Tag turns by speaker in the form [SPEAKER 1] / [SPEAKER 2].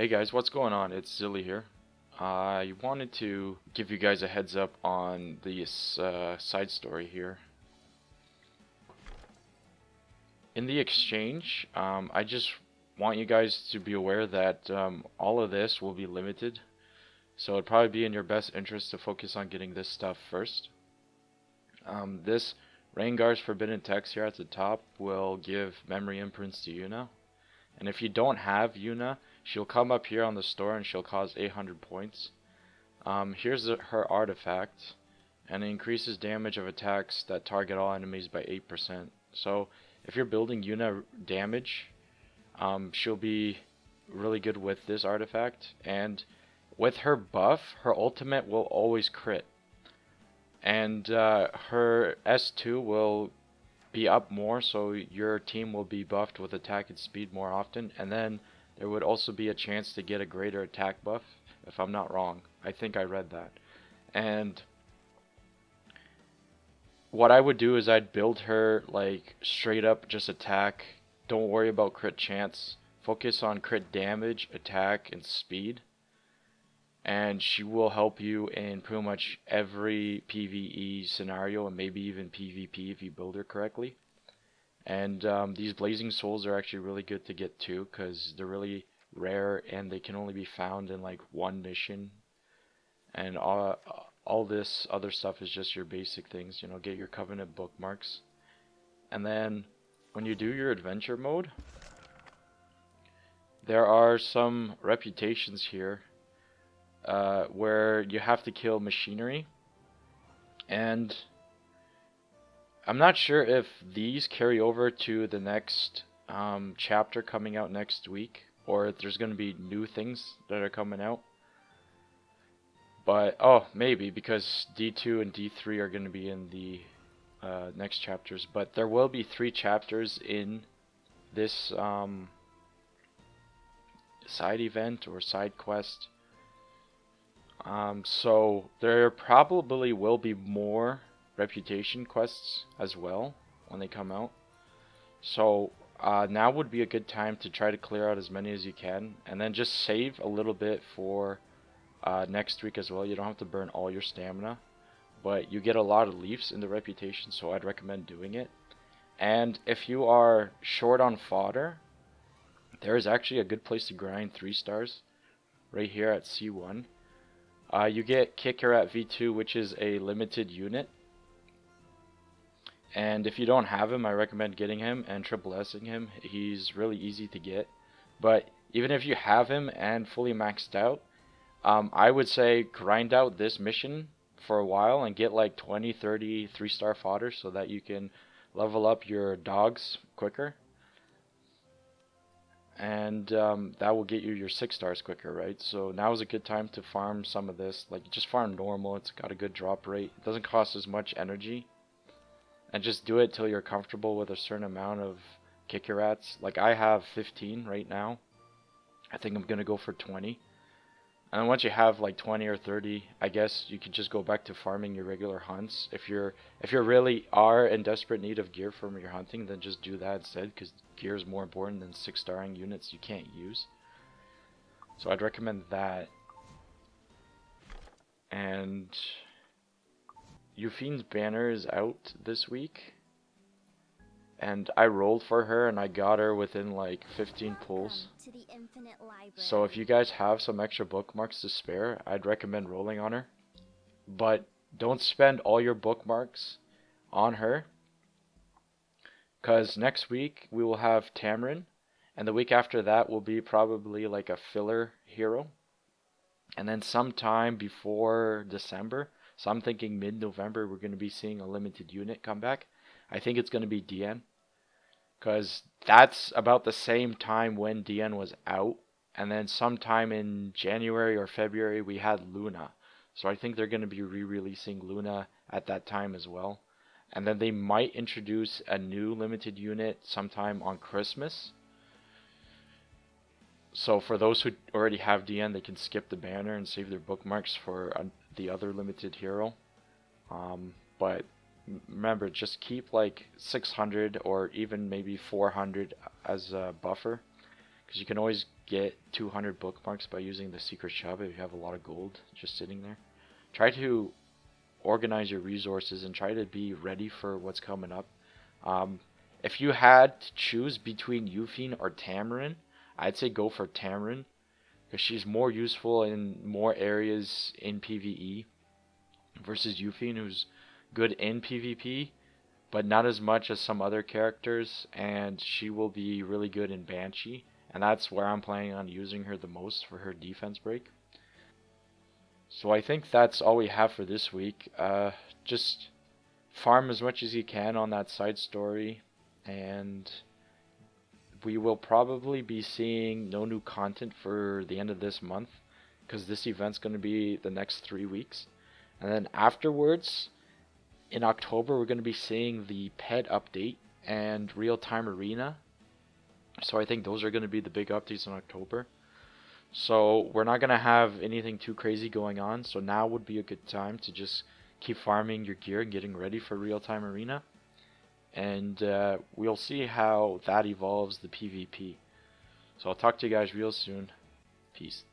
[SPEAKER 1] Hey guys, what's going on? It's Zili here. I wanted to give you guys a heads up on this side story here. In the exchange, I just want you guys to be aware that all of this will be limited. So it'd probably be in your best interest to focus on getting this stuff first. This Rengar's Forbidden Text here at the top will give memory imprints to Yuna. And if you don't have Yuna, she'll come up here on the store and she'll cause 800 points. Here's her artifact, and it increases damage of attacks that target all enemies by 8%. So if you're building Yuna damage, she'll be really good with this artifact. And with her buff, her ultimate will always crit. And her S2 will be up more, so your team will be buffed with attack and speed more often. And then there would also be a chance to get a greater attack buff, if I'm not wrong. I think I read that. And what I would do is I'd build her like straight up just attack. Don't worry about crit chance. Focus on crit damage, attack, and speed. And she will help you in pretty much every PvE scenario, and maybe even PvP if you build her correctly. And these Blazing Souls are actually really good to get too, because they're really rare and they can only be found in like one mission. And all this other stuff is just your basic things, you know, get your Covenant bookmarks. And then when you do your adventure mode, there are some reputations here where you have to kill machinery, and I'm not sure if these carry over to the next chapter coming out next week, or if there's going to be new things that are coming out. But, oh, maybe, because D2 and D3 are going to be in the next chapters. But there will be 3 chapters in this side event or side quest. So there probably will be more reputation quests as well when they come out. So now would be a good time to try to clear out as many as you can, and then just save a little bit for next week as well. You don't have to burn all your stamina, but you get a lot of leaves in the reputation, so I'd recommend doing it. And if you are short on fodder, there is actually a good place to grind 3 stars right here at C1. You get Kicker at V2, which is a limited unit. And if you don't have him, I recommend getting him and triple S'ing him. He's really easy to get. But even if you have him and fully maxed out, I would say grind out this mission for a while and get like 20, 30 3-star fodder so that you can level up your dogs quicker. And that will get you your 6 stars quicker, right? So now is a good time to farm some of this. Like, just farm normal. It's got a good drop rate. It doesn't cost as much energy. And just do it till you're comfortable with a certain amount of kicker rats. Like, I have 15 right now. I think I'm gonna go for 20. And once you have like 20 or 30, I guess you could just go back to farming your regular hunts. If you're really are in desperate need of gear from your hunting, then just do that instead, because gear is more important than 6-starring units you can't use. So I'd recommend that. And Yufine's banner is out this week, and I rolled for her and I got her within like 15 pulls. So if you guys have some extra bookmarks to spare, I'd recommend rolling on her. But don't spend all your bookmarks on her, because next week we will have Tamarin, and the week after that will be probably like a filler hero. And then sometime before December, so I'm thinking mid-November, we're going to be seeing a limited unit come back. I think it's going to be DN, because that's about the same time when DN was out. And then sometime in January or February, we had Luna. So I think they're going to be re-releasing Luna at that time as well. And then they might introduce a new limited unit sometime on Christmas. So for those who already have DN, they can skip the banner and save their bookmarks for the other limited hero. But remember, just keep like 600 or even maybe 400 as a buffer, because you can always get 200 bookmarks by using the secret shop if you have a lot of gold just sitting there. Try to organize your resources and try to be ready for what's coming up. If you had to choose between Yufine or Tamarin, I'd say go for Tamarin because she's more useful in more areas in PvE versus Yufine, who's good in PvP but not as much as some other characters, and she will be really good in Banshee, and that's where I'm planning on using her the most for her defense break. So I think that's all we have for this week. Just farm as much as you can on that side story, and we will probably be seeing no new content for the end of this month, because this event's going to be the next 3 weeks. And then afterwards, in October, we're going to be seeing the pet update and real-time arena. So I think those are going to be the big updates in October. So we're not going to have anything too crazy going on. So now would be a good time to just keep farming your gear and getting ready for real-time arena. And we'll see how that evolves the PvP. So I'll talk to you guys real soon. Peace.